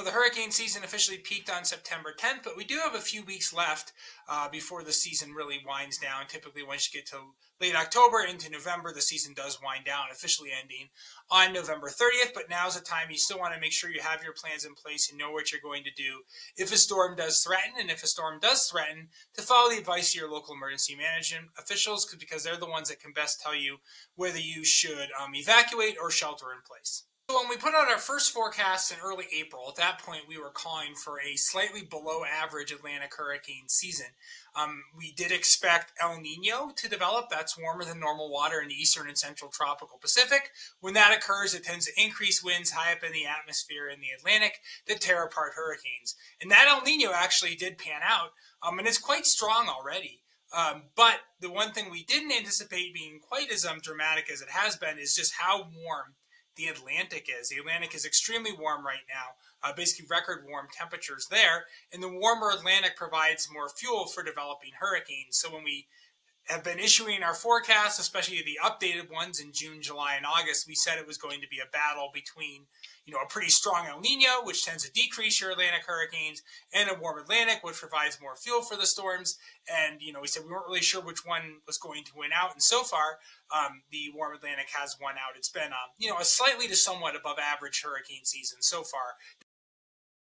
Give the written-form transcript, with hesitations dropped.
The hurricane season officially peaked on September 10th, but we do have a few weeks left before the season really winds down. Typically, once you get to late October into November, the season does wind down, officially ending on November 30th. But now's the time you still want to make sure you have your plans in place and know what you're going to do if a storm does threaten. And if a storm does threaten, to follow the advice of your local emergency management officials, because they're the ones that can best tell you whether you should evacuate or shelter in place. So when we put out our first forecast in early April, at that point we were calling for a slightly below average Atlantic hurricane season. We did expect El Nino to develop. That's warmer than normal water in the eastern and central tropical Pacific. When that occurs, it tends to increase winds high up in the atmosphere in the Atlantic that tear apart hurricanes. And that El Nino actually did pan out, and it's quite strong already. But the one thing we didn't anticipate being quite as dramatic as it has been is just how warm the Atlantic is. The Atlantic is extremely warm right now, basically record warm temperatures there, and the warmer Atlantic provides more fuel for developing hurricanes. So when we have been issuing our forecasts, especially the updated ones in June, July, and August, we said it was going to be a battle between, a pretty strong El Nino, which tends to decrease your Atlantic hurricanes, and a warm Atlantic, which provides more fuel for the storms. And, we said we weren't really sure which one was going to win out. And so far, the warm Atlantic has won out. It's been, a slightly to somewhat above average hurricane season so far